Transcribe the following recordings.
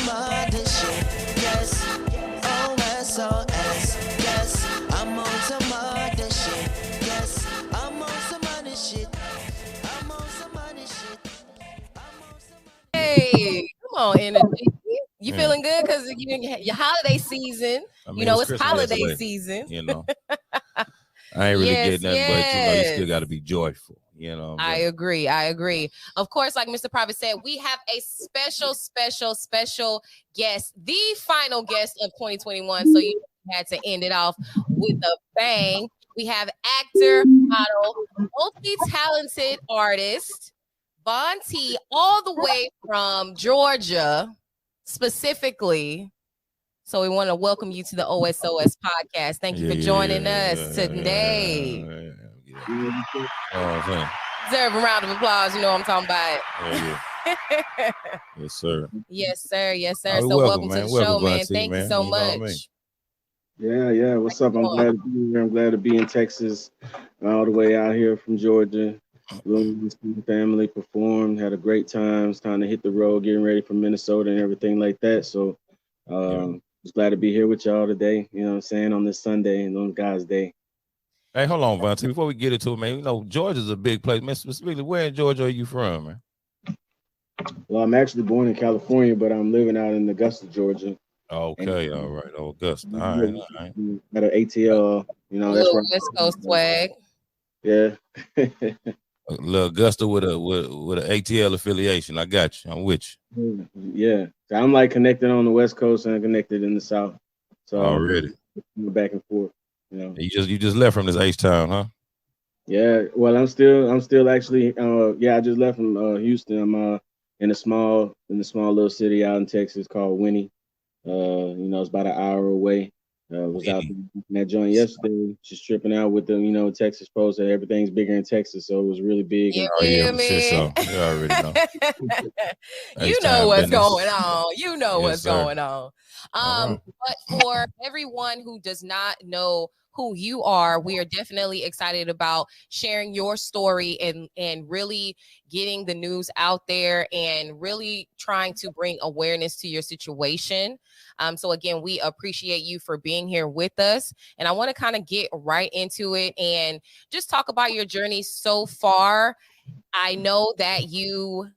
some other shit. Yes, OSOS. Yes, I'm on some other shit. Yes, I'm on some other shit. I'm on some other shit. I'm on some other. Hey, come on, energy. You Yeah. feeling good? Because your holiday season, I mean, you it was know, it's Christmas holiday yesterday. season. You know, I ain't really Yes, getting nothing, but you still yes. got to be joyful. You know what I'm I saying? agree. I agree. Of course, like Mr. Private said, we have a special guest, the final guest of 2021. So you had to end it off with a bang. We have actor, model, multi-talented artist, Von T, all the way from Georgia, specifically. So we want to welcome you to the OSOS podcast. Thank you for joining us today. Deserve a round of applause. You know what I'm talking about. Yes, sir. Yes, sir. Yes, sir. Oh, So welcome, welcome to man. the Welcome, show, man. Von T, Thank you man. so You know what I much. mean? Yeah. What's up? I'm glad to be here. I'm glad to be in Texas, all the way out here from Georgia. Family performed, had a great time. It's time to hit the road, getting ready for Minnesota and everything like that. So, just glad to be here with y'all today. You know what I'm saying, on this Sunday and on God's Day. Hey, hold on, Von T. Before we get into it, man, you know, Georgia's a big place. Man, specifically, where in Georgia are you from, man? Well, I'm actually born in California, but I'm living out in Augusta, Georgia. Okay, all right. Augusta. All right. At an ATL, A that's little right. West Coast swag. Yeah. Little Augusta with an ATL affiliation. I got you. I'm with you. Yeah. So I'm like connected on the West Coast and connected in the South. So already. Back and forth. You just left from this H town, huh? Yeah. Well, I'm still actually. I just left from Houston. I'm in a small little city out in Texas called Winnie. It's about an hour away. Was out in that joint yesterday, just tripping out with the Texas Post. And everything's bigger in Texas, so it was really big. You yeah, feel me? so. You already know. You know what's going on. Right. But for everyone who does not know who you are, we are definitely excited about sharing your story and really getting the news out there and really trying to bring awareness to your situation. So again, we appreciate you for being here with us. And I want to kind of get right into it and just talk about your journey so far. I know that you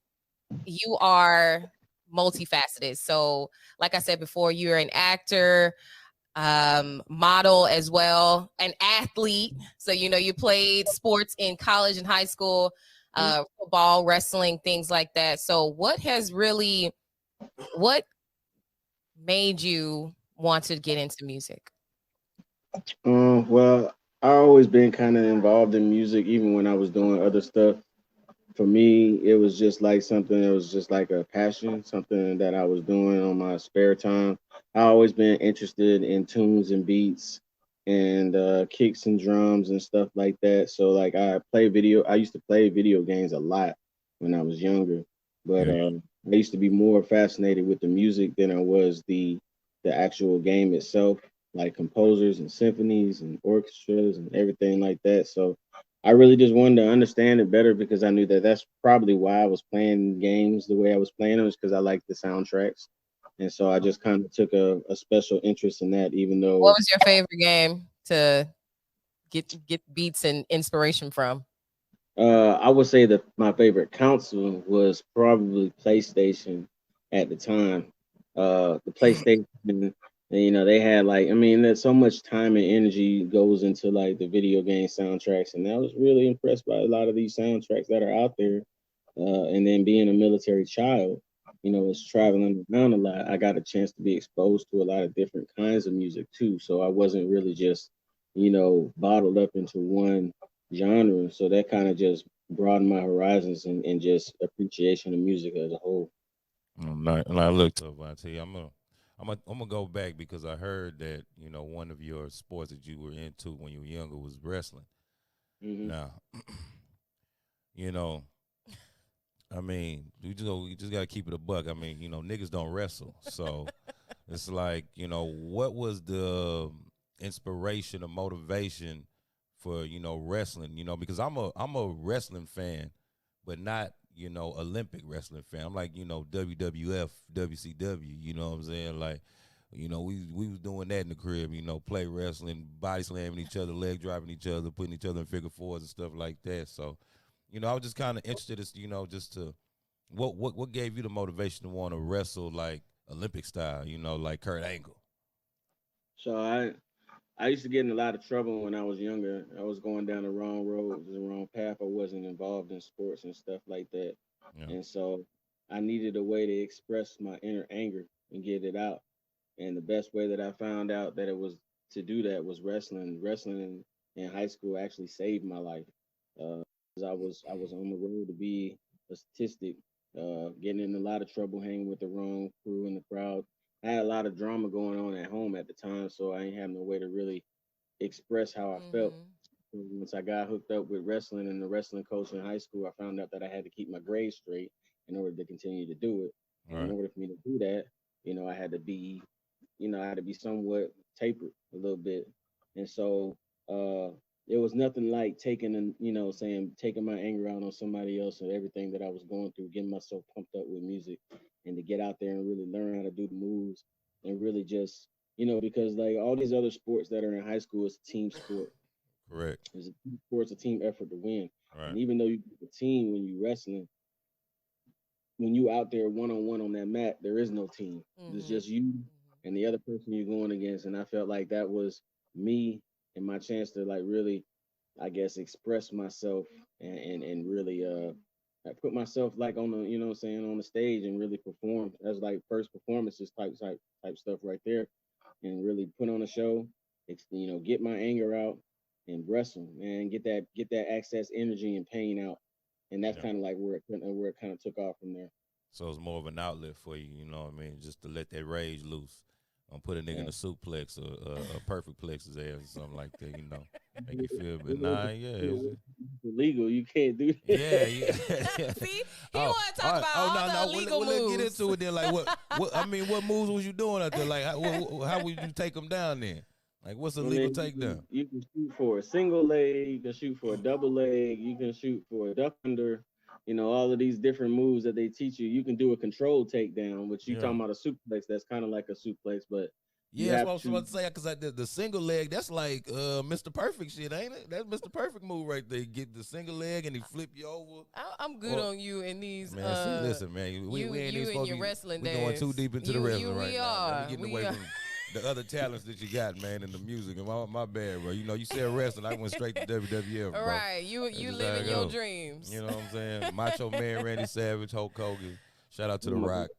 are multifaceted. So like I said before, you're an actor, model as well, an athlete. So, you played sports in college and high school, football, wrestling, things like that. So what made you want to get into music? Well, I always been kind of involved in music, even when I was doing other stuff. For me, it was just like something that was just like a passion, something that I was doing on my spare time. I always been interested in tunes and beats and kicks and drums and stuff like that. So like I used to play video games a lot when I was younger, but I used to be more fascinated with the music than I was the actual game itself, like composers and symphonies and orchestras and everything like that. So I really just wanted to understand it better because I knew that that's probably why I was playing games the way I was playing them, is because I liked the soundtracks. And so I just kind of took a special interest in that, even though. What was your favorite game to get beats and inspiration from? I would say that my favorite console was probably PlayStation at the time. The PlayStation, they had there's so much time and energy goes into like the video game soundtracks, and I was really impressed by a lot of these soundtracks that are out there. And then being a military child, was traveling around a lot. I got a chance to be exposed to a lot of different kinds of music too. So I wasn't really just, bottled up into one genre. So that kind of just broadened my horizons and just appreciation of music as a whole. And I looked up, I tell you, I'm gonna go back because I heard that one of your sports that you were into when you were younger was wrestling. Mm-hmm. Now, I mean, we just gotta keep it a buck. I mean, niggas don't wrestle, so it's like, what was the inspiration or motivation for wrestling? Because I'm a wrestling fan, but not Olympic wrestling fan. I'm like, WWF, WCW. You know what I'm saying? Like, we was doing that in the crib. Play wrestling, body slamming each other, leg dropping each other, putting each other in figure fours and stuff like that. So, I was just kind of interested, as just to what gave you the motivation to want to wrestle like Olympic style. Like Kurt Angle. So I used to get in a lot of trouble when I was younger. I was going down the wrong road, the wrong path. I wasn't involved in sports and stuff like that. Yeah. And so I needed a way to express my inner anger and get it out. And the best way that I found out that it was to do that was wrestling. Wrestling in high school actually saved my life. 'Cause I was on the road to be a statistic, getting in a lot of trouble, hanging with the wrong crew in the crowd. I had a lot of drama going on at home at the time, so I ain't have no way to really express how I felt. Mm-hmm. Once I got hooked up with wrestling and the wrestling coach in high school, I found out that I had to keep my grades straight in order to continue to do it. All And in right. order for me to do that, I had to be, I had to be somewhat tapered a little bit. And so uh it was nothing like taking and saying taking my anger out on somebody else and everything that I was going through, getting myself pumped up with music and to get out there and really learn how to do the moves and really just because like all these other sports that are in high school, it's a team sport. Correct. It's a team sport, it's a team effort to win. All right. And even though you a team when you wrestling, when you out there one on one on that mat, there is no team. It's Mm-hmm. just you and the other person you're going against. And I felt like that was me and my chance to like really, I guess, express myself and really I put myself like on the, what I'm saying, on the stage and really perform. That's like first performances type stuff right there. And really put on a show, get my anger out and wrestle and get that excess energy and pain out. And that's Yeah. kind of like where it kind of took off from there. So it's more of an outlet for you. You know what I mean? Just to let that rage loose. Put a nigga in Yeah. a suplex or a perfect plex his ass or something like that. Make you feel. But nah, yeah, It's illegal. You can't do that. yeah, yeah. See, he Oh, want to talk about oh, all no, the no. illegal Let's get moves. into it then. Like, what moves was you doing out there? Like, how would you take them down then? Like, what's a I legal mean, takedown? you can shoot for a single leg, you can shoot for a double leg, you can shoot for a duck under, all of these different moves that they teach you. You can do a controlled takedown, which you Yeah. talking about a suplex. That's kind of like a suplex, but you Yeah, that's what have I was to. about to say. Because the single leg, that's like Mr. Perfect shit, ain't it? That's Mr. Perfect move right there. You get the single leg and he flip you over. I'm good Or- on you in these. Man, see, listen, man, we ain't even you and supposed to your be. wrestling We days. going too deep into the wrestling right we now. Man. are. We getting We away are. from the other talents that you got, man, in the music. And my bad, bro. You said wrestling, I went straight to WWF, bro. Right, you That's just how living it your goes. dreams. You know what I'm saying? Macho Man, Randy Savage, Hulk Hogan. Shout out to The Oh my Rock.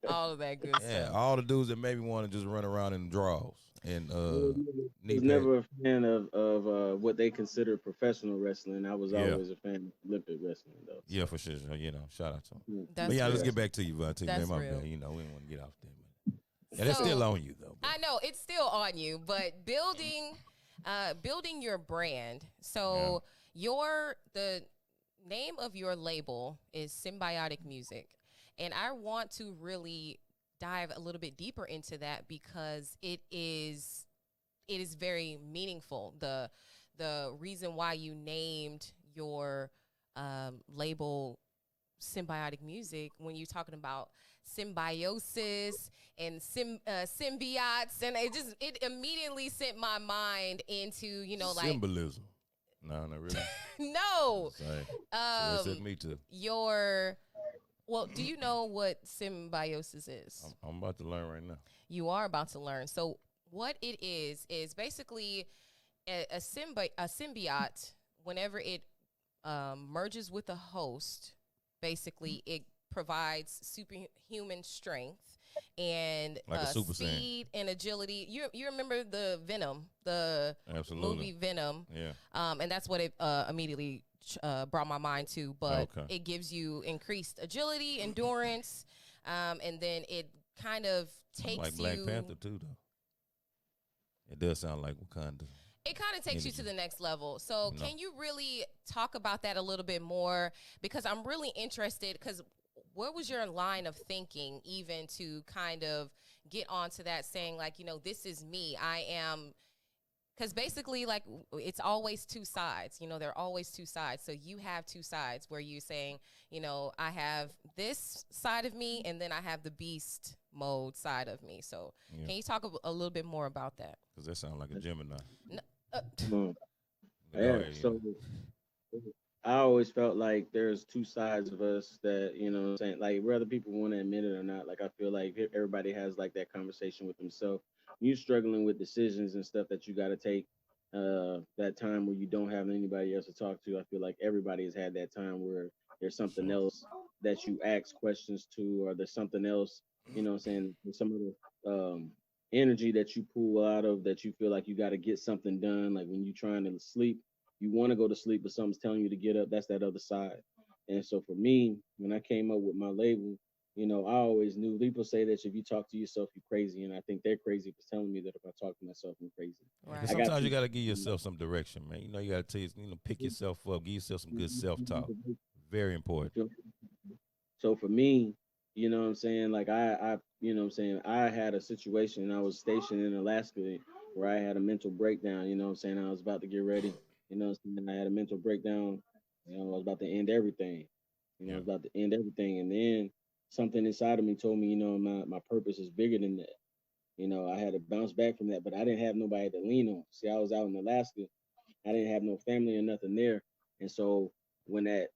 All of that good Yeah, stuff. all the dudes that made me want to just run around in draws and I knee was pad. never a fan of what they consider professional wrestling. I was Yeah. always a fan of Olympic wrestling, though. Yeah, for sure. Shout out to him. But That's yeah, let's real. get back to you, Vontae, man. That's My real. bad. We didn't want to get off there. But yeah, that's So, still on you, though. I know it's still on you, but building your brand. So the name of your label is Symbiotic Music, and I want to really dive a little bit deeper into that because it is very meaningful. The reason why you named your label Symbiotic Music, when you're talking about symbiosis and symbiotes, and it immediately sent my mind into like Symbolism. No, not really. no Sorry. So um me too. well, do you know what symbiosis is? I'm about to learn right now. You are about to learn. So what it is basically a symbiote. Whenever it merges with a host, basically it provides superhuman strength and Like a Super Saiyan. speed and agility. You remember the Venom, the Absolutely. movie Venom, Yeah. and that's what it immediately brought my mind to. But Okay. it gives you increased agility, endurance, and then it kind of takes Like Black you. Panther too, though. It does sound like Wakanda. It kind of takes you to energy. the next level. So No. can you really talk about that a little bit more? Because I'm really interested, because what was your line of thinking even to kind of get onto that, saying like, this is me. I am Because basically, like, it's always two sides. You know, there are always two sides. So you have two sides where you're saying, you know, I have this side of me, and then I have the beast mode side of me. So Yeah. can you talk a little bit more about that? Because that sounds like a Gemini. No, Mm. Go Yeah. ahead, So I always felt like there's two sides of us that, you know what I'm saying, like whether people want to admit it or not, like I feel like everybody has like that conversation with themselves. You struggling with decisions and stuff that you got to take, that time where you don't have anybody else to talk to. I feel like everybody has had that time where there's For something sure. else that you ask questions to, or there's something else, you know what I'm saying, there's some of the energy that you pull out of that you feel like you got to get something done. Like when you're trying to sleep, you want to go to sleep, but something's telling you to get up. That's that other side. And so for me, when I came up with my label, you know, I always knew people say that if you talk to yourself, you're crazy. And I think they're crazy for telling me that if I talk to myself, I'm crazy. Because right. I got sometimes you people. got to give yourself some direction, man. You know, you got to tell you know, pick yourself up, give yourself some good self talk. Very You important. feel me? So for me, you know what I'm saying? Like you know what I'm saying? I had a situation. I was stationed in Alaska where I had a mental breakdown. You know what I'm saying? I was about to get ready. You know what I'm saying? I had a mental breakdown. You know, I was about to end everything. You know, I Yeah. was about to end everything. And then something inside of me told me, you know, my purpose is bigger than that. You know, I had to bounce back from that, but I didn't have nobody to lean on. See, I was out in Alaska. I didn't have no family or nothing there. And so when that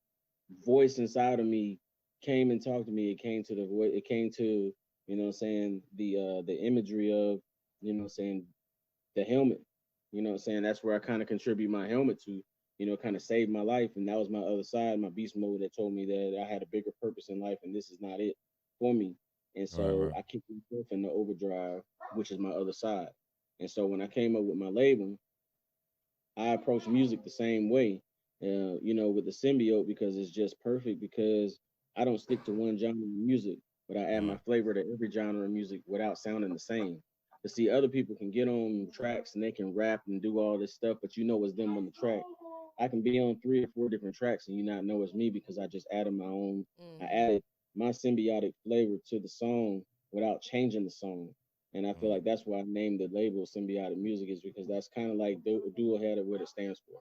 voice inside of me came and talked to me, it came to the voice, it came to, you know what I'm saying, the imagery of, you know what I'm saying, the helmet. You know what I'm saying? That's where I kind of contribute my helmet to, you know, kind of saved my life. And that was my other side, my beast mode that told me that I had a bigger purpose in life and this is not it for me. And Right, so right. I kicked myself in the overdrive, which is my other side. And so when I came up with my label, I approach music the same way, you know, with the symbiote because it's just perfect because I don't stick to one genre of music, but I add my Uh, flavor to every genre of music without sounding the same. To see other people can get on tracks and they can rap and do all this stuff, but you know it's them on the track. I can be on 3 or 4 different tracks and you not know it's me because I just added my own. I Mm-hmm. added my symbiotic flavor to the song without changing the song. And I feel mm. like that's why I named the label Symbiotic Music is because that's kind of like dual head of what it stands for.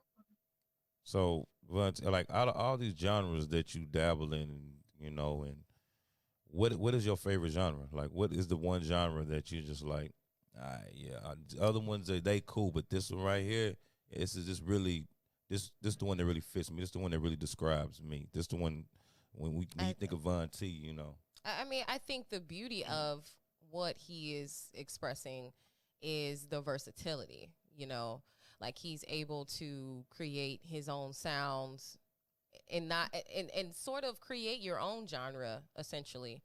So, but like out of all these genres that you dabble in, you know, and what is your favorite genre? Like, what is the one genre that you just like? Yeah, other ones they cool, but this one right here, this is just really this the one that really fits me. This the one that really describes me. This the one when you I, think of Von T, you know. I mean, I think the beauty of what he is expressing is the versatility, you know, like he's able to create his own sounds and not and sort of create your own genre essentially.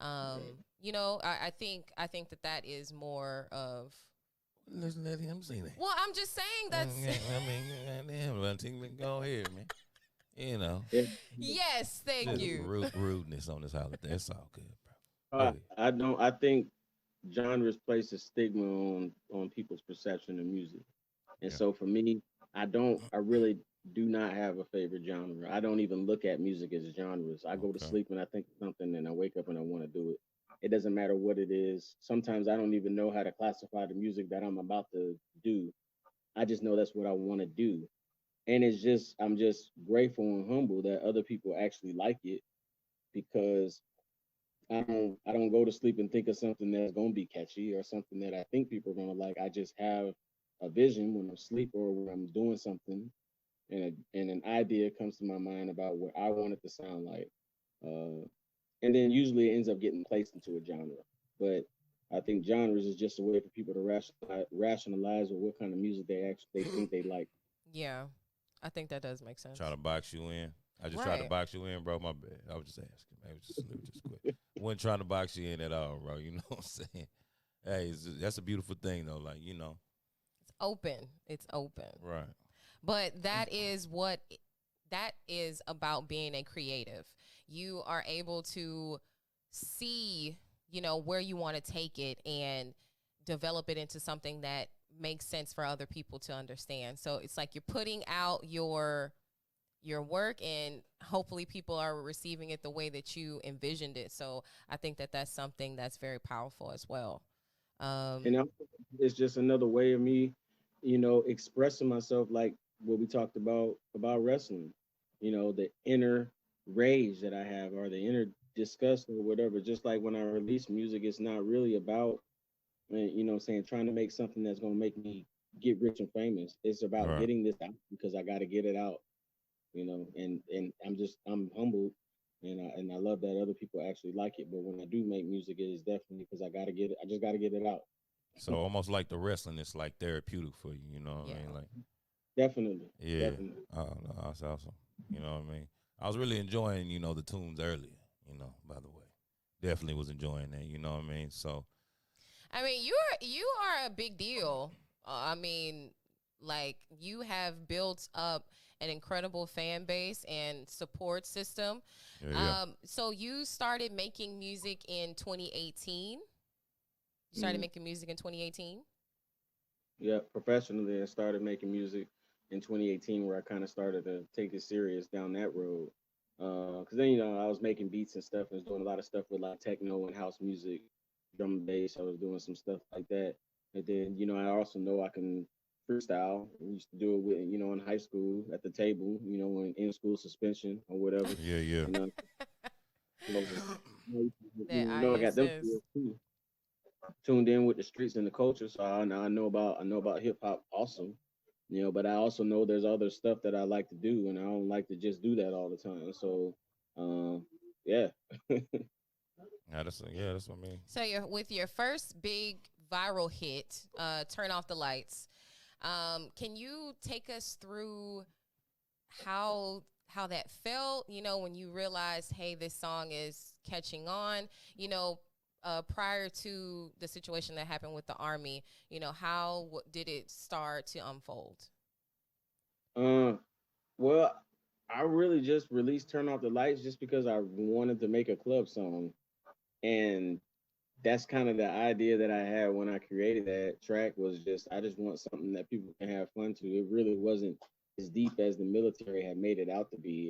Right. You know, I think that that is more of, Listen, let him say that. well, I'm just saying that's Yeah, I mean, damn, Von T, go ahead, man. You know, Yeah. yes, thank just you. rudeness on this holiday. It's all good, bro. Go I, ahead. I don't. I think genres place a stigma on people's perception of music, and Yeah. so for me, I don't. I really do not have a favorite genre. I don't even look at music as genres. I go to Okay. sleep and I think of something, and I wake up and I want to do it. It doesn't matter what it is. Sometimes I don't even know how to classify the music that I'm about to do. I just know that's what I want to do. And it's just I'm just grateful and humble that other people actually like it because I don't go to sleep and think of something that's gonna be catchy or something that I think people are gonna like. I just have a vision when I'm asleep or when I'm doing something and an idea comes to my mind about what I want it to sound like. Uh, and then usually it ends up getting placed into a genre. But I think genres is just a way for people to rationalize or what kind of music they think they like. Yeah, I think that does make Try sense. to box you in. I just tried to Right. box you in, bro. My bad. I was just asking. I was just let me just quit. Wasn't trying to box you in at all, bro. You know what I'm saying? Hey, that's a beautiful thing though. Like, you know, It's open. It's open. right. But that is what that is about being a creative. You are able to see, you know, where you want to take it and develop it into something that makes sense for other people to understand. So it's like you're putting out your work and hopefully people are receiving it the way that you envisioned it. So I think that that's something that's very powerful as well. And Um, it's just another way of me expressing myself like what we talked about wrestling. The inner rage that I have or the inner disgust or whatever. Just like when I release music, it's not really about what I'm saying, trying to make something that's gonna make me get rich and famous. It's about Right. getting this out because I gotta get it out, and I'm humbled and I love that other people actually like it. But when I do make music, it is definitely because I gotta get it. I just gotta get it out. So almost like the wrestling is like therapeutic for you. You know what I Yeah. mean? Like, Definitely, yeah, definitely. no, that's awesome. You know what I mean? I was really enjoying, the tunes earlier. By the way, definitely was enjoying that. You know what I mean? So I mean, you are a big deal. I mean, like you have built up an incredible fan base and support system. yeah, yeah. So you started making music in 2018. You started Mm. making music in 2018. Yeah, professionally, I started making music in 2018, where I kind of started to take it serious down that road. Because then I was making beats and stuff, and was doing a lot of stuff with like techno and house music, drum and bass. I was doing some stuff like that, and then I also know I can freestyle. We used to do it with in high school at the table, when in school suspension or whatever. Yeah, yeah. You know, so, That I got them skills ISS. too, tuned in with the streets and the culture, so I know about hip hop awesome, but I also know there's other stuff that I like to do, and I don't like to just do that all the time. So, yeah, Yeah, that's what I mean. So you're with your first big viral hit, "Turn Off the Lights." Can you take us through how that felt? When you realized, hey, this song is catching on. Prior to the situation that happened with the army, how did it start to unfold? uh, well, I really just released "Turn Off the Lights" just because I wanted to make a club song, and that's kind of the idea that I had when I created that track. Was just I just want something that people can have fun to. It really wasn't as deep as the military had made it out to be.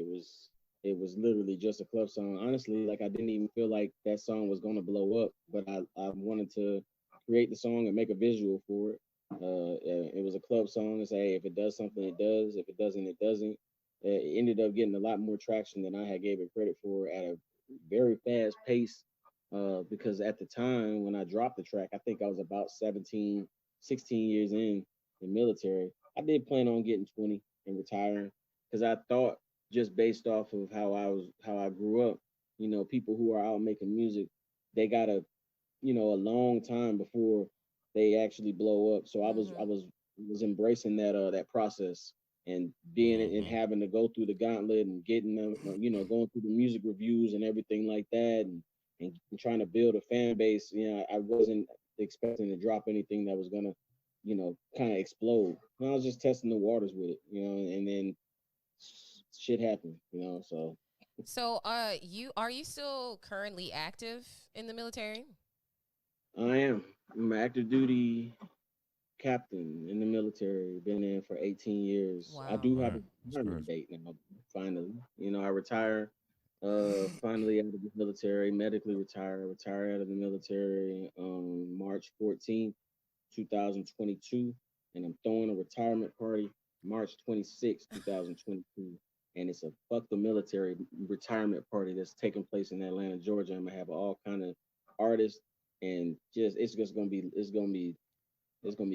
It was literally just a club song. Honestly, like I didn't even feel like that song was gonna blow up, but I wanted to create the song and make a visual for it. It was a club song. And say, hey, if it does something, it does. If it doesn't, it doesn't. It ended up getting a lot more traction than I had gave it credit for at a very fast pace, because at the time when I dropped the track, I think I was about 17, 16 years in the military. I did plan on getting 20 and retiring because I thought, just based off of how I grew up, people who are out making music, they got a long time before they actually blow up. So I Mm-hmm. was embracing that process and being and Hmm. having to go through the gauntlet and getting them, going through the music reviews and everything like that, and trying to build a fan base. I wasn't expecting to drop anything that was gonna, kind of explode. I was just testing the waters with it, and then shit happened, so So, are you still currently active in the military? I am. I'm an active duty captain in the military. Been in for 18 years. I Wow. do have Right. a That's retirement crazy. date now. Finally, I retire. Finally out of the military, medically retire. I retire out of the military March 14th, 2022, and I'm throwing a retirement party March 26th, 2022. And it's a fuck the military retirement party that's taking place in Atlanta, Georgia. I'm gonna have all kind of artists, and just it's gonna be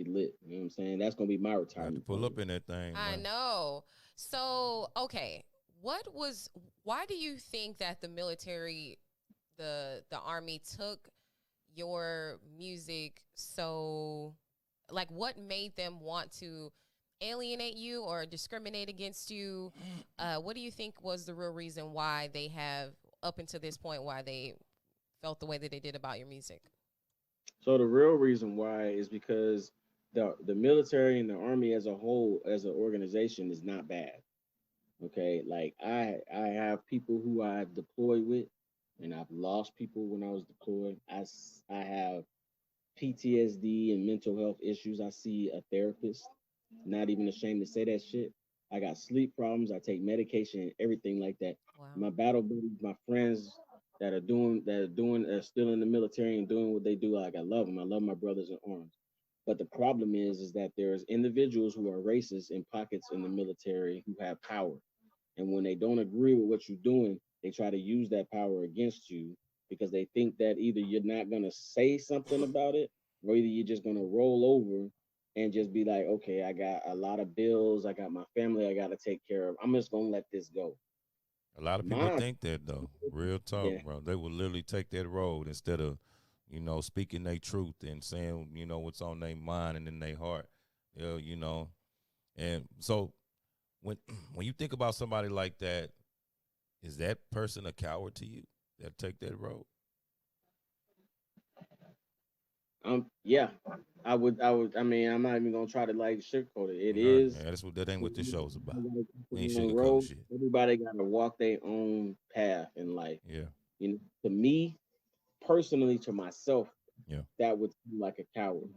lit. You know what I'm saying? That's gonna be my I had to retirement pull up party. in that thing, I man. know. So, okay, why do you think that the military, the army took your music so, like, what made them want to alienate you or discriminate against you? What do you think was the real reason why they have, up until this point, why they felt the way that they did about your music? So the real reason why is because the military and the army as a whole, as an organization, is not bad. Okay, like I have people who I've deployed with, and I've lost people when I was deployed. I have PTSD and mental health issues. I see a therapist. Not even ashamed to say that shit. I got sleep problems. I take medication and everything like that. Wow. My battle buddies, my friends that are still in the military and doing what they do. Like I love them. I love my brothers in arms. But the problem is that there's individuals who are racist in pockets in the military who have power. And when they don't agree with what you're doing, they try to use that power against you because they think that either you're not going to say something about it, or either you're just going to roll over and just be like, okay, I got a lot of bills, I got my family I got to take care of. I'm just going to let this go. A lot of people My, think that though. Real talk, yeah, bro. They will literally take that road instead of, speaking their truth and saying, what's on their mind and in their heart. Yeah, And so when when you think about somebody like that, is that person a coward to you that take that road? yeah, I mean, I'm not even going to try to like sugarcoat it. It All right, is. yeah, that ain't what this show's about. We ain't sugarcoating Road. shit. Everybody got to walk their own path in life. Yeah, To me personally, to myself, yeah, that would seem like a coward.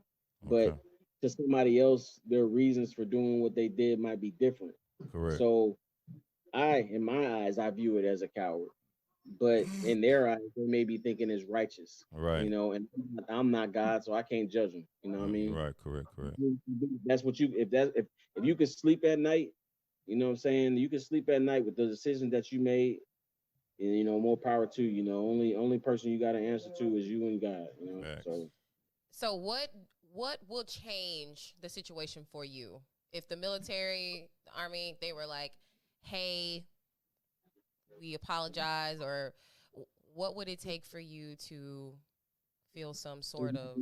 okay, But to somebody else, their reasons for doing what they did might be different. correct. So in my eyes, I view it as a coward. But in their eyes, they may be thinking it's righteous. Right, And I'm not God, so I can't judge them. You know what I mean? right, correct. That's what you if you could sleep at night, you know what I'm saying? You can sleep at night with the decision that you made, and more power to you. Only person you got to answer to is you and God. Facts. So So what will change the situation for you if the military, the army, they were like, "Hey, we apologize," or what would it take for you to feel some there's sort of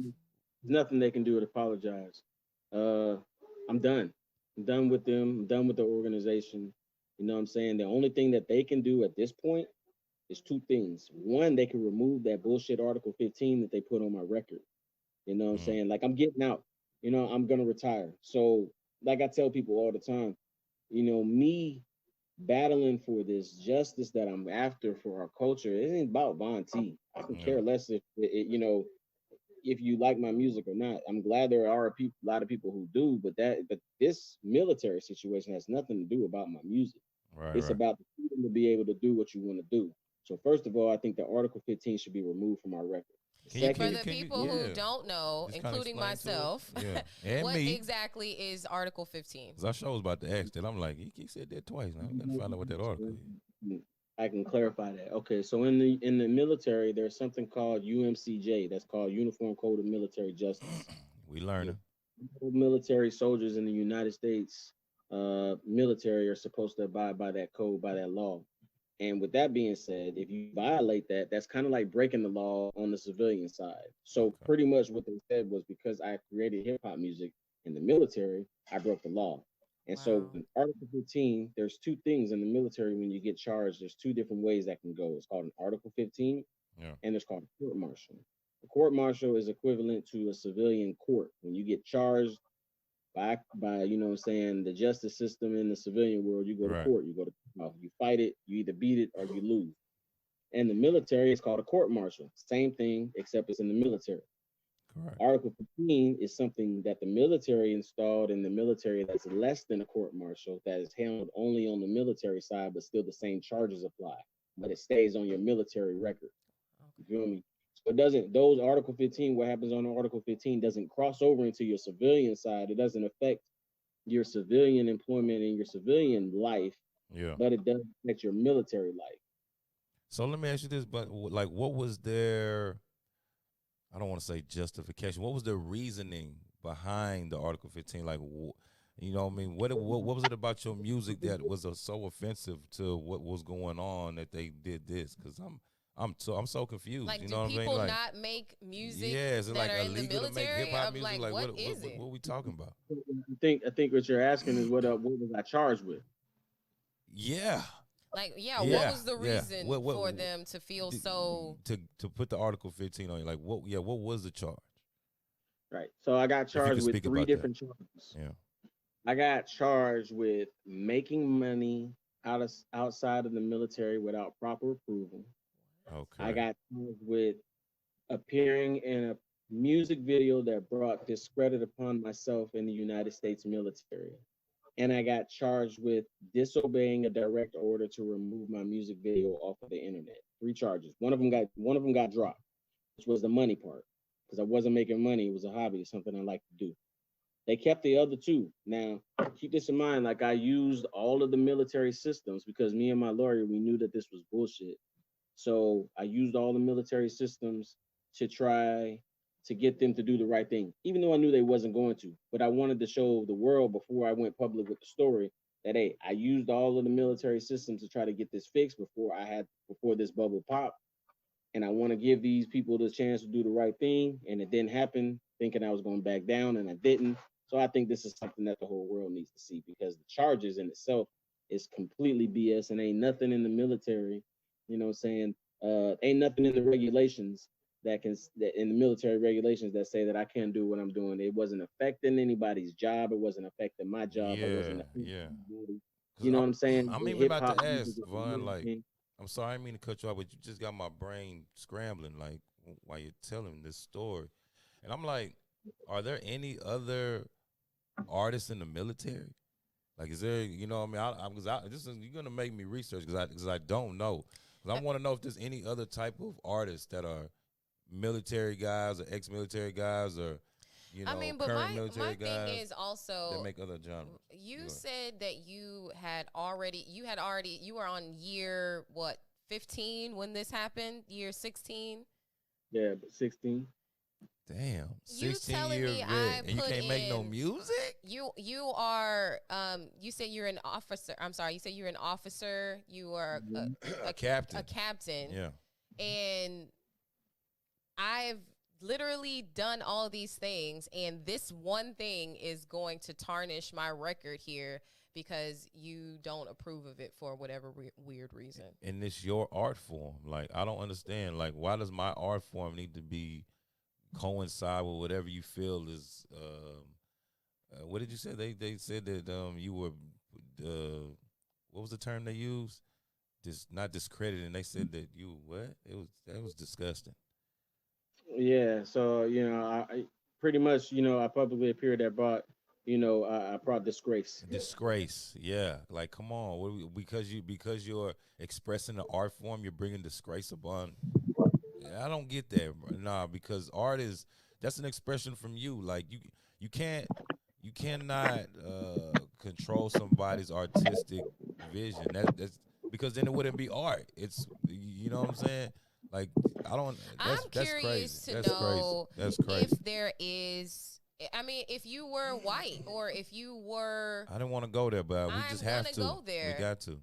nothing they can do to apologize. Uh, I'm done. I'm done with them. I'm done with the organization. You know what I'm saying? The only thing that they can do at this point is two things. One, they can remove that bullshit Article 15 that they put on my record. You know what I'm Mm, saying? Like, I'm getting out. I'm gonna retire. So, like I tell people all the time, me battling for this justice that I'm after for our culture, it ain't about Von T. I can yeah, care less if you like my music or not. I'm glad there are a lot of people who do, but this military situation has nothing to do about my music. It's right. about the freedom to be able to do what you want to do. So first of all, I think that Article 15 should be removed from our record. and for Second, the people who Yeah, don't know, just kind of including explain to us. myself, Yeah, and what me, exactly is Article 15? because I sure was about to ask that. I'm like, he said that twice. Now we got to find out what that article is. I can clarify that. Okay, so in the military, there's something called UMCJ. That's called Uniform Code of Military Justice. We Yeah. learning. Military soldiers in the United States military are supposed to abide by that code, by that law. And with that being said, if you violate that, that's kind of like breaking the law on the civilian side. So Okay. pretty much what they said was because I created hip hop music in the military, I broke the law. And so Wow. in Article 15, there's two things in the military when you get charged. There's two different ways that can go. It's called an Article 15 Yeah. and it's called a court martial. A court martial is equivalent to a civilian court. When you get charged by what I'm saying, the justice system in the civilian world, you go to Right. court, you go to you fight it, you either beat it or you lose. And the military is called a court martial. Same thing, except it's in the military. Correct. Article 15 is something that the military installed in the military that's less than a court martial, that is handled only on the military side, but still the same charges apply. But it stays on your military record. You Okay. feel me? So it doesn't, those Article 15, what happens on Article 15 doesn't cross over into your civilian side. It doesn't affect your civilian employment and your civilian life, Yeah. but it does affect your military life. So let me ask you this, but like, what was their? I don't want to say justification. What was their reasoning behind the Article 15? Like, you know what I mean? What was it about your music that was so offensive to what was going on that they did this? Because I'm so confused. Like, You do know what I'm saying? people Like, not make music yeah, is it that like are in the illegal to make hip military? hop Of music? like, Like, what what is what it? what we talking about? I think what you're asking is what was I charged with? Yeah, Like, yeah, what yeah, was the yeah. reason for them to feel so? To put the Article 15 on you? Like, what? Yeah, what was the charge? Right. So I got If you charged could with speak three about that. different charges. Yeah. I got charged with making money outside of the military without proper approval. I Okay. got charged with appearing in a music video that brought discredit upon myself in the United States military. And I got charged with disobeying a direct order to remove my music video off of the internet. Three charges. One of them got dropped, which was the money part. because I wasn't making money. It was a hobby, something I like to do. They kept the other two. Now, keep this in mind. Like I used all of the military systems because me and my lawyer, we knew that this was bullshit. So I used all the military systems to try to get them to do the right thing, even though I knew they wasn't going to. But I wanted to show the world before I went public with the story that hey, I used all of the military systems to try to get this fixed before this bubble popped, and I want to give these people the chance to do the right thing. And it didn't happen, thinking I was going back down, and I didn't. So I think this is something that the whole world needs to see because the charges in itself is completely BS and ain't nothing in the military. You know what I'm saying? Ain't nothing in the regulations that in the military regulations that say that I can't do what I'm doing. It wasn't affecting anybody's job. It wasn't affecting my job. I wasn't Yeah, affecting yeah. anybody. Cause You know what I'm saying? I'm even Hip about hop to music ask is the Vaughn. main Like, thing. I'm sorry, I didn't mean to cut you off, but you just got my brain scrambling. Like while you're telling this story, and I'm like, are there any other artists in the military? Like, is there? You know, what I mean, this is you're gonna make me research because I don't know. Because I want to know if there's any other type of artists that are military guys or ex-military guys or I mean, but current my military thing guys is that also make other genres. you Go ahead. said that you were on year what 15 when this happened, year 16. Yeah, but 16. Damn, You 16 telling year me I vet, and you put can't make no in music? you are you said you're an officer. I'm sorry, you said you're an officer, you are Mhm. A a captain. captain, Yeah. and I've literally done all these things, and this one thing is going to tarnish my record here because you don't approve of it for whatever weird reason. And it's your art form. Like, I don't understand. Like, why does my art form need to be coincide with whatever you feel is what did you say? They said that you were what was the term they used? Not discrediting. They said that you what? That was disgusting. Yeah, so I pretty much I publicly appeared that brought I brought disgrace. Disgrace, yeah. Like, come on, because you're expressing the art form, you're bringing disgrace upon. I don't get that, bro. Nah, because art is that's an expression from you. Like you can't you cannot control somebody's artistic vision. That's because then it wouldn't be art. It's you know what I'm saying? Like I don't. I'm That's crazy. curious to That's crazy. know That's if crazy. there is. I mean, if you were white or if you were, I didn't want to go there, but we just I'm have gonna to. go We there. got to.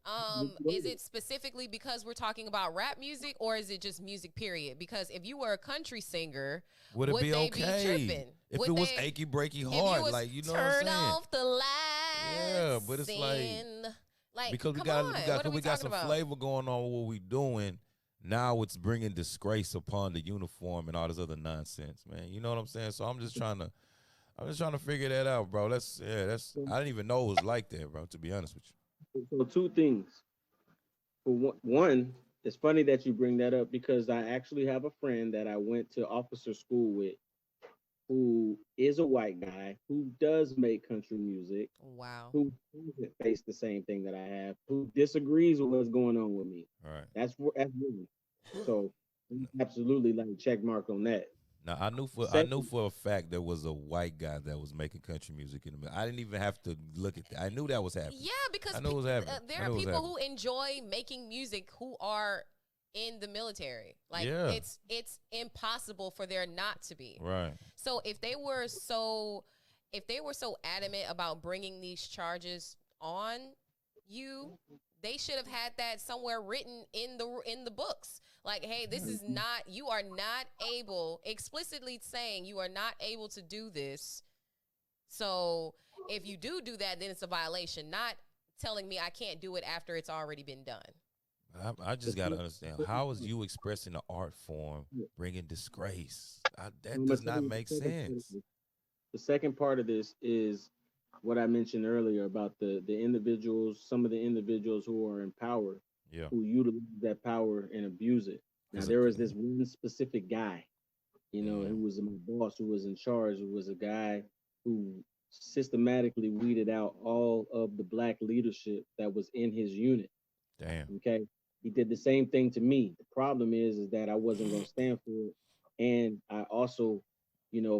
Is it specifically because we're talking about rap music, or is it just music? Period. Because if you were a country singer, Would it would be they be okay tripping? if it Would was they? achy breaky If you hard? was Like you know what I'm turn saying? off the Yeah, but lights it's like and like, because come on, what are we we got talking some about? flavor going on with what we doing. Now it's bringing disgrace upon the uniform and all this other nonsense, man. You know what I'm saying? So I'm just trying to figure that out, bro. That's So, I didn't even know it was like that, bro. To be honest with so two things. For one, it's funny that you bring that up because I actually have a friend that I went to officer school with who is a white guy who does make country music, Wow. who doesn't face the same thing that I have, who disagrees with what's going on with me. you. All right. That's really so absolutely like check mark on that. Now I knew Second, for a fact there was a white guy that was making country music in the middle. I didn't even have to look at that. I knew that was happening. Yeah, because I knew it was happening. there I are knew it was people happening. who enjoy making music who are in the military. Like Yeah. it's impossible for there not to be. Right. So if they were so adamant about bringing these charges on you, they should have had that somewhere written in the books. Like, hey, this is not, you are not able, explicitly saying you are not able to do this. So if you do that, then it's a violation, not telling me I can't do it after it's already been done. I just got to understand how is you expressing the art form bringing disgrace? That I'm gonna does tell not you make the second part of sense. this. The second part of this is what I mentioned earlier about the individuals, some of the individuals who are in power, Yeah, who utilize that power and abuse it. Now because there was this one specific guy, who mm, was my boss, who was in charge, who was a guy who systematically weeded out all of the black leadership that was in his unit. damn, Okay. He did the same thing to me. The problem is that I wasn't going to stand for it. And I also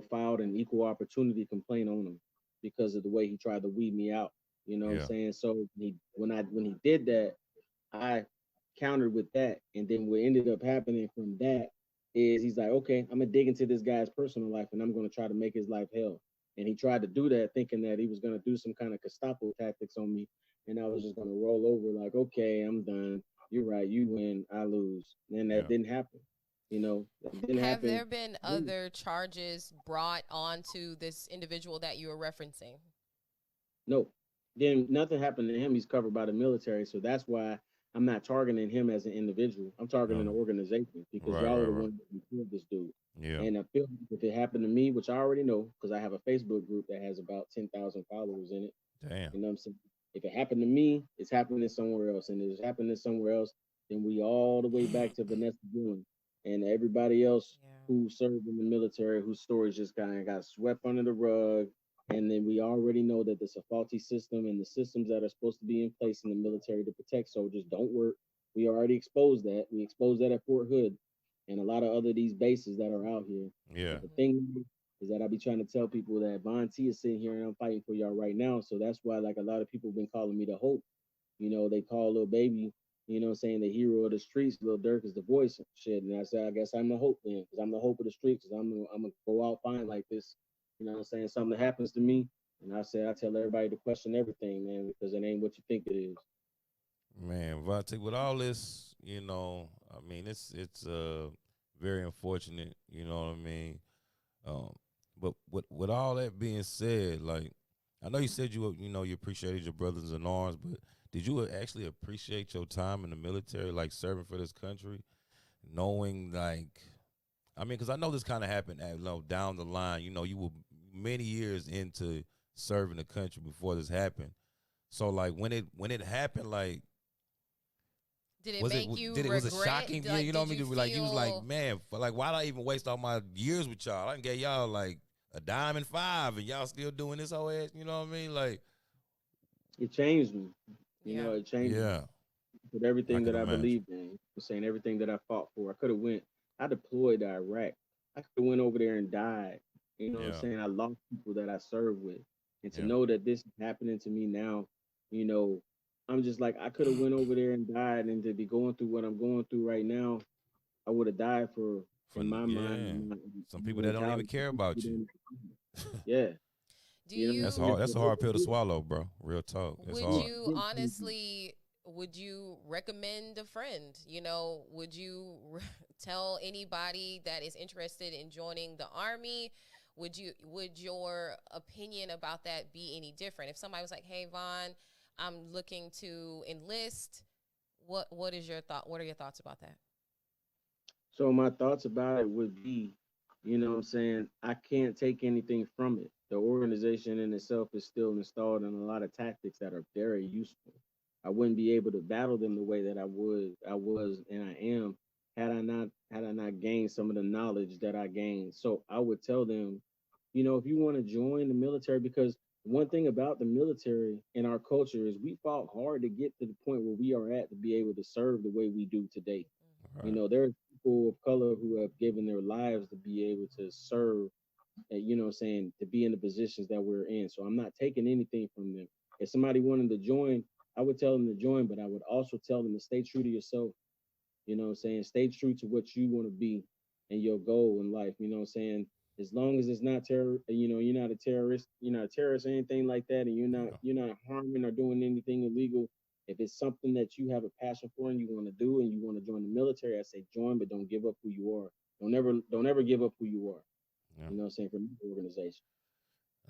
filed an equal opportunity complaint on him because of the way he tried to weed me out. You know what I'm Yeah. saying? So when he did that, I countered with that, and then what ended up happening from that is he's like, okay, I'm gonna dig into this guy's personal life, and I'm gonna try to make his life hell. And he tried to do that, thinking that he was gonna do some kind of Gestapo tactics on me, and I was just gonna roll over like, okay, I'm done. You're right, you win, I lose. And that Yeah. didn't happen. That didn't Have happen. there been other charges brought onto this individual that you were referencing? No. Then nothing happened to him. He's covered by the military. So that's why I'm not targeting him as an individual. I'm targeting No. the organization because Right. y'all are Right. the Right. ones that killed this dude. Yeah. And I feel like if it happened to me, which I already know because I have a Facebook group that has about 10,000 followers in it. Damn. You know what I'm saying? If it happened to me, it's happening somewhere else. And if it's happening somewhere else, then we all the way back to Vanessa Boone and everybody else Yeah. who served in the military whose stories just kind of got swept under the rug. And then we already know that there's a faulty system and the systems that are supposed to be in place in the military to protect soldiers don't work. We already exposed that. We exposed that at Fort Hood and a lot of other these bases that are out here. Yeah. But the Mhm. thing is that I be trying to tell people that Von T is sitting here and I'm fighting for y'all right now. So that's why like a lot of people have been calling me the hope. They call Lil Baby, saying the hero of the streets. Lil Durk is the voice and shit. And I said, I guess I'm the hope then, because I'm the hope of the streets. Because I'm gonna go out fine like this. Saying something that happens to me, and I said I tell everybody to question everything, man, because it ain't what you think it is. Man, Vontae, with all this, I mean, it's very unfortunate. You know what I mean. Um, but with all that being said, like I know you said you appreciated your brothers in arms, but did you actually appreciate your time in the military, like serving for this country, knowing like, I mean, because I know this kind of happened down the line. You were many years into serving the country before this happened. So like when it happened, like Did it was it make you did it was it regret? shocking? Yeah, Like, you know did what I you mean. Like you was like, feel? man, like why did I even waste all my years with y'all? I done gave y'all like a dime and five, and y'all still doing this whole ass. You know what I mean? Like, It changed me. Yeah. It changed me yeah, with I everything can that I imagine. believed in. Saying everything that I fought for. I could have went. I deployed to Iraq. I could have went over there and died. You know what I'm Yeah, saying? I lost people that I served with, and to yeah, know that this is happening to me now, you know, I'm just like I could have went over there and died, and to be going through what I'm going through right now, I would have died for in my mind, yeah. and Some my people that don't even mentality. care about you. Yeah, Do That's you hard. That's a hard pill to swallow, bro. Real talk. It's would hard. you honestly would you recommend a friend? Would you tell anybody that is interested in joining the army? Would your opinion about that be any different? If somebody was like, "Hey, Vaughn, I'm looking to enlist," what is your thought? What are your thoughts about that? So my thoughts about it would be, what I'm saying, I can't take anything from it. The organization in itself is still installed in a lot of tactics that are very useful. I wouldn't be able to battle them the way that I was and I am had I not gained some of the knowledge that I gained. So I would tell them, if you want to join the military, because one thing about the military and our culture is we fought hard to get to the point where we are at to be able to serve the way we do today. Right. There are people of color who have given their lives to be able to serve, and saying to be in the positions that we're in. So I'm not taking anything from them. If somebody wanted to join, I would tell them to join, but I would also tell them to stay true to yourself. Stay true to what you want to be and your goal in life. As long as it's not terror, you're not a terrorist, or anything like that, and you're not Yeah. you're not harming or doing anything illegal. If it's something that you have a passion for and you want to do and you want to join the military, I say join, but don't give up who you are. Don't ever give up who you are. Yeah. From the organization.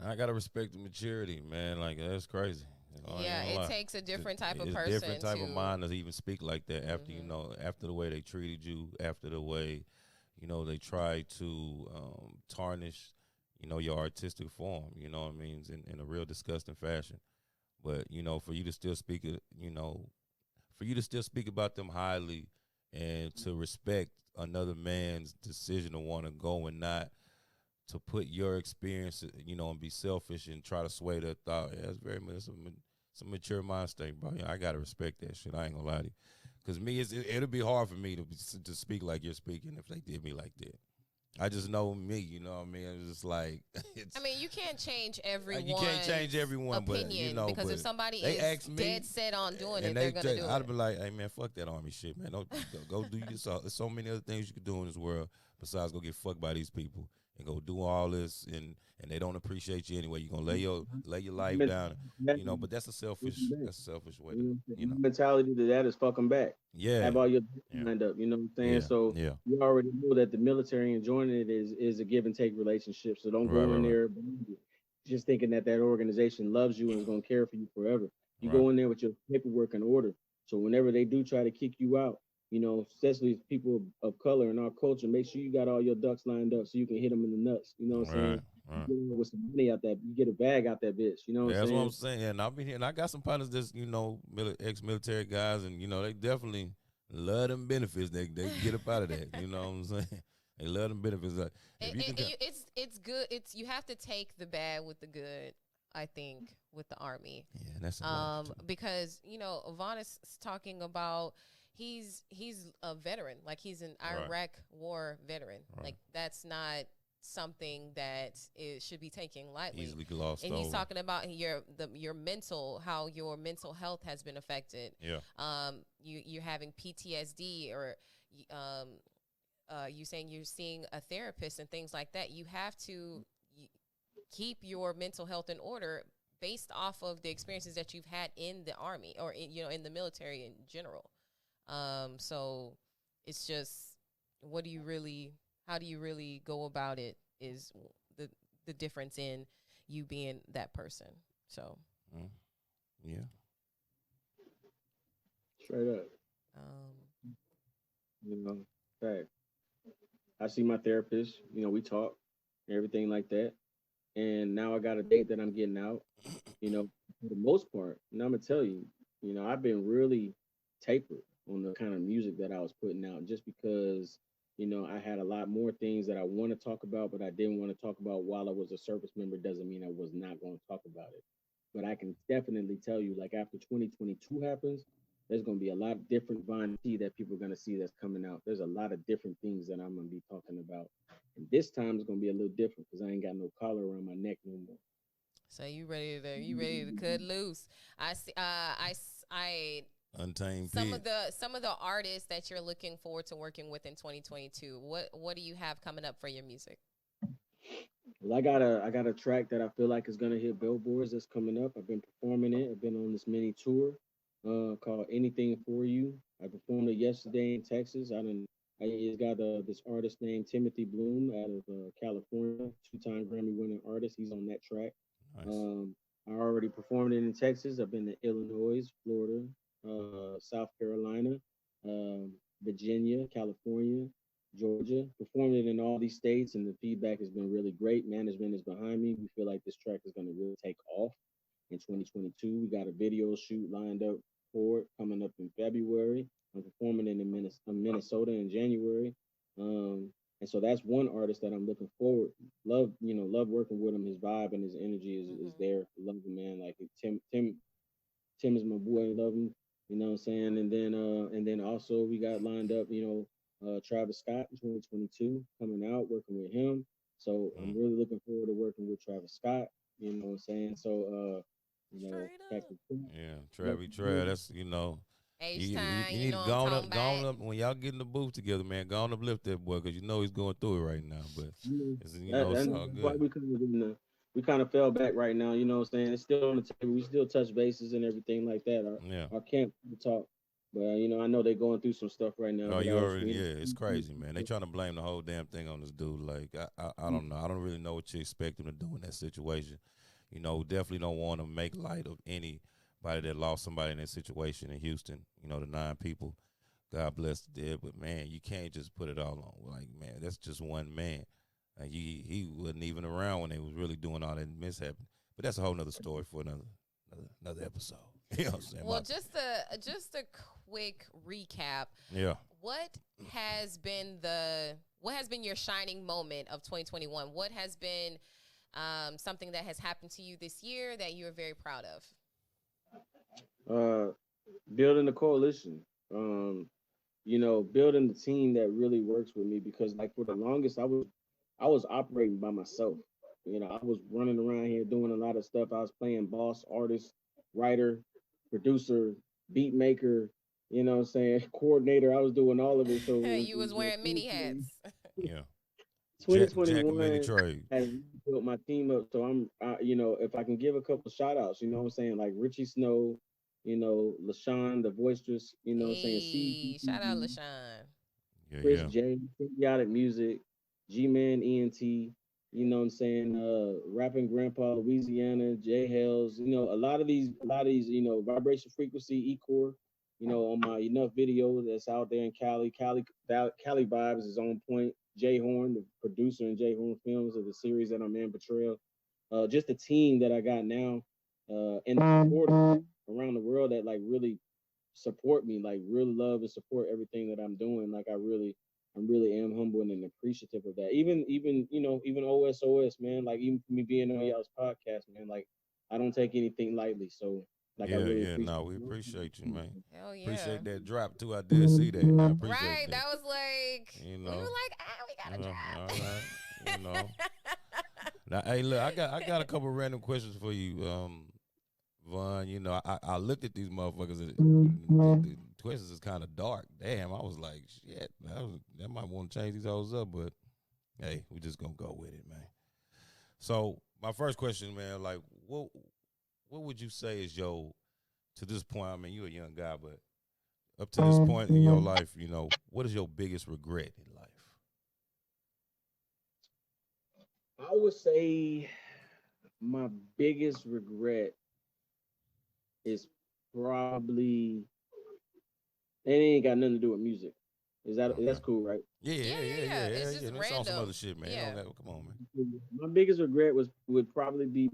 I gotta respect the maturity, man. Like that's crazy. I ain't Yeah, gonna it lie. takes a different type of It's a different person type of to. mind to even speak like that after Mhm. after the way they treated you, after the way, they try to tarnish, your artistic form. You know what I mean, in a real disgusting fashion. But for you to still speak, for you to still speak about them highly, and to respect another man's decision to want to go and not to put your experience, and be selfish and try to sway their thought. Yeah, that's very much some mature mind state, bro. Yeah, I gotta respect that shit. I ain't gonna lie to you, because me, it'll be hard for me to speak like you're speaking if they did me like that. I just know me, you know what I mean? It's just like I it's mean, you can't change you can't change everyone's everyone, but you opinion know, because if but somebody they is ask me dead set on doing and it, they're gonna do I'd it. be like, hey man, fuck that army shit, man. Don't go do you so there's so many other things you can do in this world besides go get fucked by these people and go do all this and they don't appreciate you anyway. You're gonna lay your life down, you know, but that's a selfish way to, you know. Mentality to that is fuck them back. Yeah. Have all your Yeah. lined up. You know what I'm saying? Yeah. So Yeah. you already know that the military and joining it is a give and take relationship. So don't Right, go right, in right. there just thinking that that organization loves you and is going to care for you forever. You Right. go in there with your paperwork in order. So whenever they do try to kick you out, you know, especially people of color in our culture, make sure you got all your ducks lined up so you can hit them in the nuts. You know what I'm Right. saying? Right. You get with some money out that, you get a bag out that bitch. You know what I'm Yeah, that's what I'm saying? saying. And I've been here, and I got some partners that's ex-military guys, and you know they definitely love them benefits. They can get up out of that. You know what I'm saying? They love them benefits. Like, if you can, It's good. It's you have to take the bad with the good. I think with the army, yeah, that's a lot. because Vaughn is talking about he's a veteran, like he's an Right. Iraq war veteran. Right. Like that's not something that it should be taken lightly. Easily glossed And he's over. talking about your mental, how your mental health has been affected. Yeah. You're having PTSD, or you saying you're seeing a therapist and things like that. You have to keep your mental health in order based off of the experiences that you've had in the army or in the military in general. So it's just, how do you really go about it is the difference in you being that person. So Yeah. Straight up. um, You know, fact. I see my therapist, you know, we talk, everything like that. And now I got a date that I'm getting out, you know, for the most part. And I'm gonna tell you, you know, I've been really tapered on the kind of music that I was putting out just because, you know, I had a lot more things that I want to talk about, but I didn't want to talk about while I was a service member doesn't mean I was not going to talk about it. But I can definitely tell you, like after 2022 happens, there's going to be a lot of different Von T that people are going to see that's coming out. There's a lot of different things that I'm going to be talking about. And this time it's going to be a little different because I ain't got no collar around my neck no more. so you ready to cut loose. I see. I Untamed some pig. of the artists that you're looking forward to working with in 2022. What do you have coming up for your music? Well, I got a track that I feel like is gonna hit billboards that's coming up. I've been performing it. I've been on this mini tour called Anything for You. I performed it yesterday in Texas. It's got this artist named Timothy Bloom out of California, two-time Grammy-winning artist. He's on that track. Nice. I already performed it in Texas. I've been to Illinois, Florida, South Carolina, um, Virginia, California, Georgia. Performed it in all these states, and the feedback has been really great. Management is behind me. We feel like this track is going to really take off in 2022. We got a video shoot lined up for it coming up in February. I'm performing it in Minnesota in January. And so that's one artist that I'm looking forward. Love working with him. His vibe and his energy is Mm-hmm. there. Love the man. Like Tim is my boy. Love him. You know what I'm saying? And then also we got lined up, Travis Scott in 2022 coming out, working with him. So I'm Mm. really looking forward to working with Travis Scott. You know what I'm saying? So Straight up. Captain Cool, Yeah. love Travis him. Trav, that's H you time, you need know to what I'm talking go on about. up when y'all get in the booth together, man. Go on up lift that boy because you know he's going through it right now. But You it's it's all that's why good. we kind of fell back right now. You know what I'm saying? It's still on the table. We still touch bases and everything like that. Yeah. Our camp we talk, but I know they're going through some stuff right now. Oh, But you already, we yeah, it's crazy, man. They trying to blame the whole damn thing on this dude. Like, I don't know. I don't really know what you expect him to do in that situation. You know, definitely don't want to make light of anybody that lost somebody in that situation in Houston. You know, the 9 people. God bless the dead, but man, you can't just put it all on. Like, man, that's just one man. And he wasn't even around when they was really doing all that mishap. But that's a whole nother story for another episode. You know what I'm saying? Well, just a quick recap. Yeah. What has been your shining moment of 2021? What has been something that has happened to you this year that you are very proud of? uh, building a coalition. Building the team that really works with me because like for the longest I was operating by myself. You know, I was running around here doing a lot of stuff. I was playing boss, artist, writer, producer, beat maker, you know what I'm saying, coordinator. I was doing all of it. So You was wearing many hats. Yeah. Jack of many 2021 trades. has built my team up. So you know, if I can give a couple shout outs, you know what I'm saying, like Richie Snow, you know, LaShawn, the Voistress, you know what I'm saying, Hey, shout out CBTV, LaShawn. Yeah, Chris yeah. J, Symbiotic Music, G Man ENT, you know what I'm saying, Rapping Grandpa Louisiana, J Hells, you know, a lot of these, you know, Vibration Frequency, Ecor, you know, on my enough video that's out there in Cali. Cali Vibes is on point. Jay Horn, the producer in Jay Horn Films of the series that I'm in, Betrayal. Just the team that I got now, and the supporters around the world that like really support me, like really love and support everything that I'm doing. Like I really am humble and appreciative of that. Even you know, even OSOS, man. Like even for me being on y'all's podcast, man. Like I don't take anything lightly. So like I Yeah, really yeah. appreciate No, we appreciate you, man. Hell yeah. Appreciate that drop too. I did see that. I appreciate Right. that. That was like You we were know. like, ah, we got All right. You know. a Now, hey, look, I got a couple random questions for you, Vaughn. You know, I looked at these motherfuckers. The questions is kind of dark. Damn, I was like, shit, that might want to change these hoes up, but hey, we just gonna go with it, man. So my first question, man, like, what would you say is your to this point? I mean, you're a young guy, but up to this point in your life, you know, what is your biggest regret in life? I would say my biggest regret is probably it ain't got nothing to do with music. That's Okay. cool, right? Yeah, Yeah, yeah, yeah, yeah, yeah. yeah, yeah, It's yeah. just That's on some other random. shit, man. Yeah. Come on, man. My biggest regret would probably be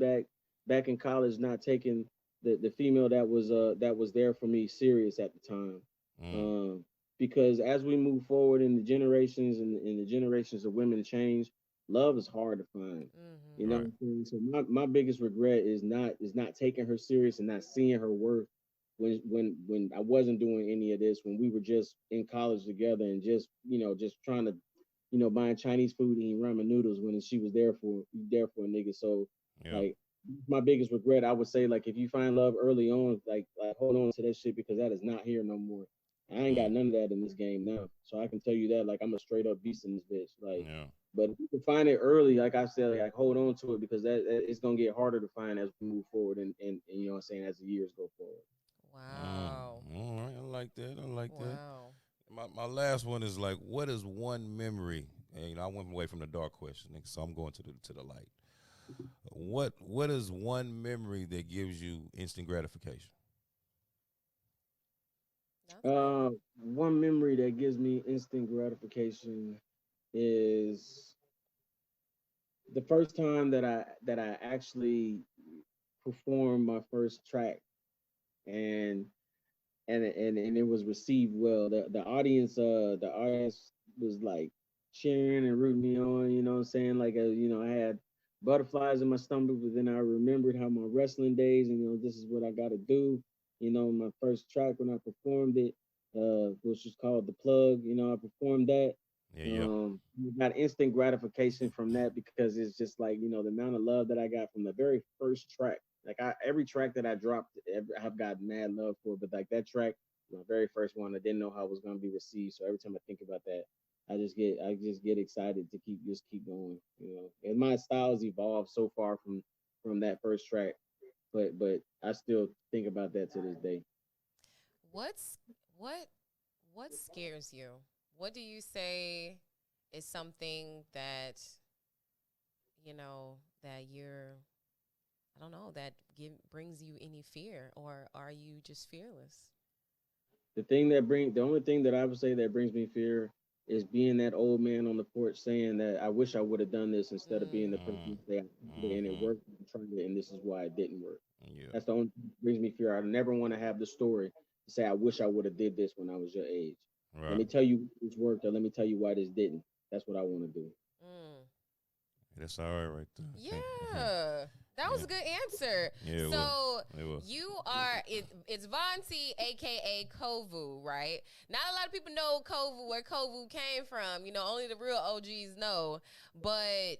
back in college not taking the female that was there for me serious at the time. Mm, Um, because as we move forward in the generations and the generations of women change, love is hard to find. You know Mm-hmm. what right. I'm saying? So my biggest regret is not taking her serious and not seeing her worth when I wasn't doing any of this, when we were just in college together and just, you know, just trying to, you know, buying Chinese food and eating ramen noodles when she was there for a nigga. So Yeah. like my biggest regret, I would say, like, if you find love early on, like hold on to that shit because that is not here no more. I ain't got Mm, none of that in this game now. So I can tell you that, like, I'm a straight up beast in this bitch. Like, yeah. but if you can find it early, like I said, like hold on to it because that it's gonna get harder to find as we move forward and you know what I'm saying, as the years go forward. Wow. All right. I like that. I like that. Wow. My last one is like, what is one memory? And, you know, I went away from the dark question, so I'm going to the light. What is one memory that gives you instant gratification? That's real. One memory that gives me instant gratification is the first time that I actually performed my first track and and it was received well. The audience was like cheering and rooting me on, you know what I'm saying? Like you know, I had butterflies in my stomach, but then I remembered how my wrestling days and you know, this is what I gotta do. You know, my first track when I performed it, which was called The Plug, you know, I performed that. Yeah, yeah. Got instant gratification from that because it's just like, you know, the amount of love that I got from the very first track. Like every track that I dropped, I've got mad love for, but like that track, my very first one, I didn't know how it was gonna be received. So every time I think about that, I just get excited to keep going. You know, and my styles evolved so far from that first track, but I still think about that to this day. What's what what scares you? What do you say is something that, that you're I don't know, that brings you any fear, or are you just fearless? The only thing that I would say that brings me fear is being that old man on the porch saying that I wish I would have done this instead of being the person Mm, who say I did it and it mm-hmm. worked and tried it and this is why it didn't work. Yeah. That's the only thing that brings me fear. I never want to have the story to say I wish I would have did this when I was your age. Let Right. me tell you this worked or let me tell you why this didn't. That's what I want to do. Mm. That's all right there. Yeah. That was a good answer. Yeah, So it was. you are it's Vonti, aka Kovu, right? Not a lot of people know Kovu, where Kovu came from. You know, only the real OGs know. But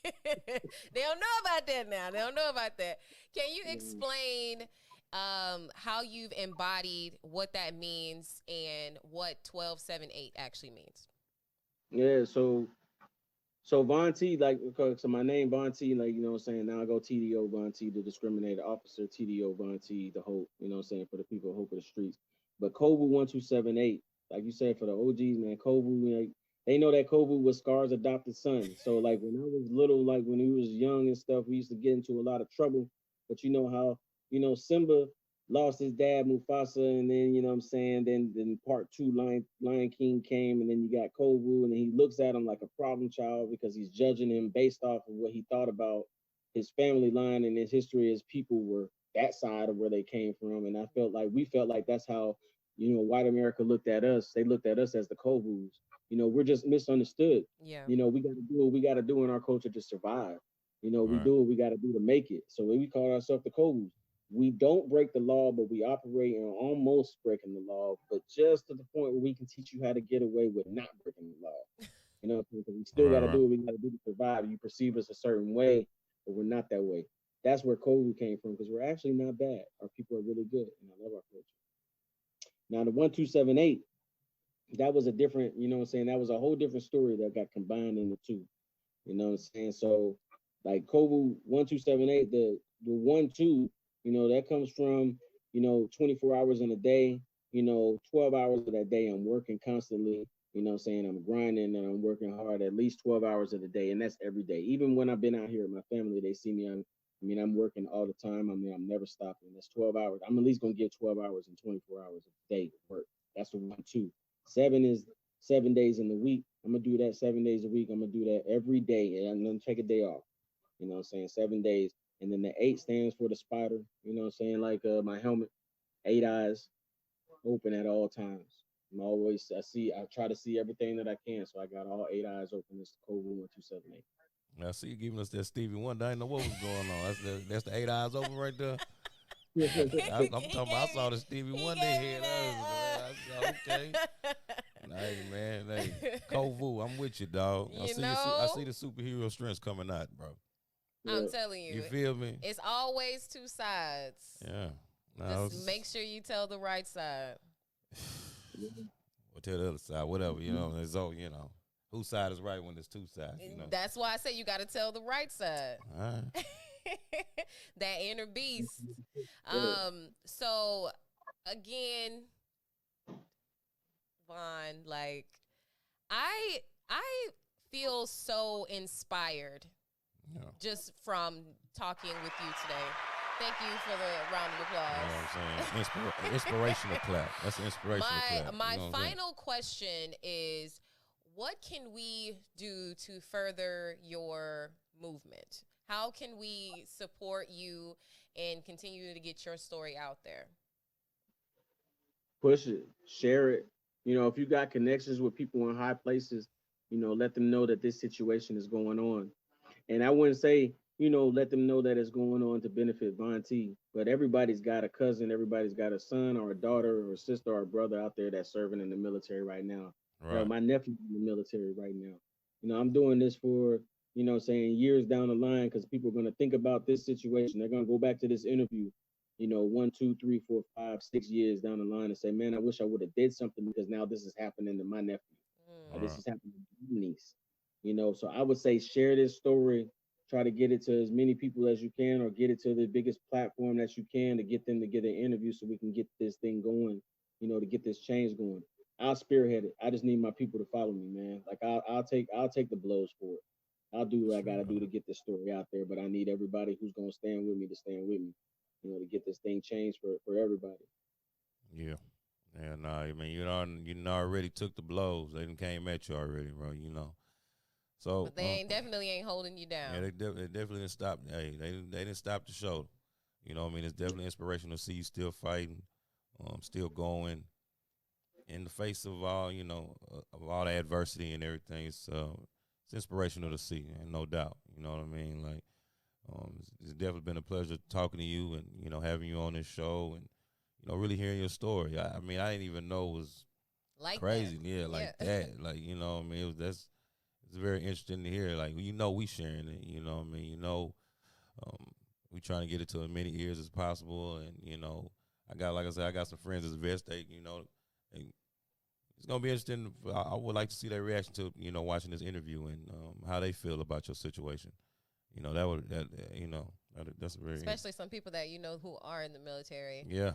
they don't know about that now. They don't know about that. Can you explain how you've embodied what that means and what 1278 actually means? Yeah, so Von T, like, so my name Von T, like, you know what I'm saying? Now I go TDO Von T, the discriminator officer, TDO Von T, the hope, you know what I'm saying, for the people, hope of the streets. But Kovu 1278, like you said, for the OGs, man, Kovu, like, they know that Kovu was Scar's adopted son. So like when I was little, like when he was young and stuff, we used to get into a lot of trouble. But you know how, Simba lost his dad Mufasa, and then you know what I'm saying, then part two Lion King came, and then you got Kovu, and then he looks at him like a problem child because he's judging him based off of what he thought about his family line and his history as people were that side of where they came from. And I felt like we felt like that's how, white America looked at us. They looked at us as the Kovus. We're just misunderstood. Yeah. We got to do what we got to do in our culture to survive. We Right. do what we got to do to make it. So we call ourselves the Kovus. We don't break the law, but we operate in almost breaking the law, but just to the point where we can teach you how to get away with not breaking the law. Because we still got to Right. do what we got to do to survive. You perceive us a certain way, but we're not that way. That's where Kovu came from, because we're actually not bad. Our people are really good, and I love our culture. Now, the 1278, that was a different, you know what I'm saying? That was a whole different story that got combined in the two. You know what I'm saying? So, like Kovu 1278, the 1 2, that comes from, 24 hours in a day, 12 hours of that day I'm working constantly, what I'm saying? I'm grinding and I'm working hard at least 12 hours of the day. And that's every day. Even when I've been out here with my family, they see me. I'm working all the time. I'm never stopping. That's 12 hours. I'm at least gonna get 12 hours and 24 hours a day of work. That's the 1 2. 7 is 7 days in the week. I'm gonna do that 7 days a week. I'm gonna do that every day, and I'm gonna take a day off. You know what I'm saying? 7 days. And then the 8 stands for the spider. You know what I'm saying? Like my helmet, 8 eyes open at all times. I try to see everything that I can. So I got all 8 eyes open. It's the Kovu 1278. I see you giving us that Stevie Wonder. I didn't know what was going on. That's the 8 eyes open right there. I'm talking about. I saw the Stevie Wonder head. I said, okay. Hey man, hey Kovu, I'm with you, dog. I see the superhero strengths coming out, bro. I'm telling you. You feel me? It's always two sides. Yeah. Just make sure you tell the right side. Or tell the other side, whatever, it's all, whose side is right when there's two sides, That's why I say you got to tell the right side. All right. That inner beast. So again, Vaughn, like I feel so inspired just from talking with you today. Thank you for the round of applause. You know what I'm saying? Inspirational clap. That's an inspirational clap. My final question is, what can we do to further your movement? How can we support you and continue to get your story out there? Push it, share it. If you got connections with people in high places, let them know that this situation is going on. And I wouldn't say, let them know that it's going on to benefit Von T, but everybody's got a cousin, everybody's got a son or a daughter or a sister or a brother out there that's serving in the military right now. Right. My nephew's in the military right now. I'm doing this for, saying years down the line, because people are going to think about this situation. They're going to go back to this interview, 1, 2, 3, 4, 5, 6 years down the line and say, man, I wish I would have did something, because now this is happening to my nephew. This is happening to my niece. So I would say share this story, try to get it to as many people as you can, or get it to the biggest platform that you can to get them to get an interview so we can get this thing going, to get this change going. I'll spearhead it. I just need my people to follow me, man. Like I'll take the blows for it. I'll do what I gotta do to get this story out there, but I need everybody who's gonna stand with me to stand with me, to get this thing changed for everybody. Yeah. Yeah, I mean, you already took the blows. They done came at you already, bro, So, but they definitely ain't holding you down. Yeah, they definitely didn't stop. Hey, they didn't stop the show. It's definitely inspirational to see you still fighting, still going in the face of all, of all the adversity and everything. It's it's inspirational to see, and no doubt. You know what I mean? Like, it's definitely been a pleasure talking to you, and having you on this show, and really hearing your story. I mean, I didn't even know it was like crazy. that. Yeah, like that. Like, I mean, it's very interesting to hear. Like, we sharing it. You know what I mean? We trying to get it to as many ears as possible, and like I said, I got some friends as vets. And it's gonna be interesting. I would like to see their reaction to watching this interview, and how they feel about your situation. That's very, especially some people that who are in the military. Yeah.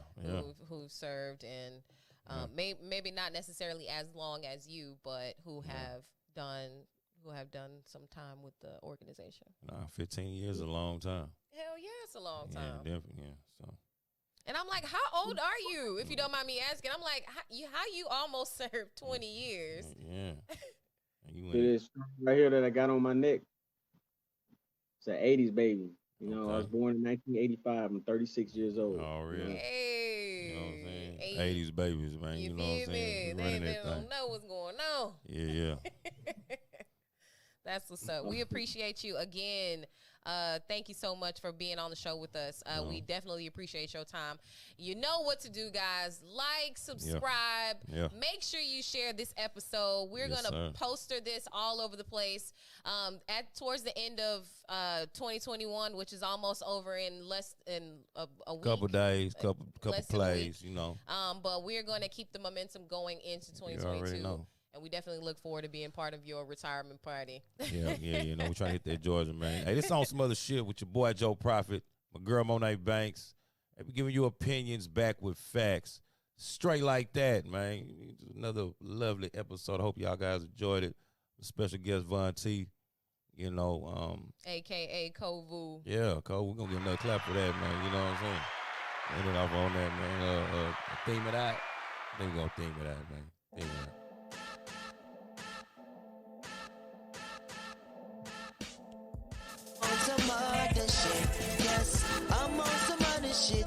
Who've served, and maybe not necessarily as long as you, but who have done some time with the organization. 15 years is a long time. Hell yeah, it's a long time. Yeah, definitely. Yeah. So. And I'm like, how old are you? If you don't mind me asking, I'm like, how you almost served 20 years? Yeah. And you This right here that I got on my neck. It's an 80s baby. I was born in 1985. I'm 36 years old. Oh, really? Hey. You know what I'm saying? 80s babies, man. You know what I'm saying? They don't know what's going on. Yeah. That's what's up. We appreciate you again. Thank you so much for being on the show with us. We definitely appreciate your time. You know what to do, guys. Like, subscribe. Yeah. Make sure you share this episode. We're gonna poster this all over the place. Towards the end of 2021, which is almost over in less than a week. Couple days, couple plays, But we're gonna keep the momentum going into 2022. You already know. And we definitely look forward to being part of your retirement party. Yeah, we're trying to hit that Georgia, man. Hey, this on some other shit with your boy Joe Prophet, my girl Monet Banks. Hey, we giving you opinions back with facts. Straight like that, man. Another lovely episode. I hope y'all guys enjoyed it. Special guest Von T, AKA Kovu. Yeah, Cole, we're gonna get another clap for that, man. You know what I'm saying? End it off on that, man. Theme it out. I think we're gonna theme it out, man. Theme it out. Some other shit, yes, I'm on some other shit.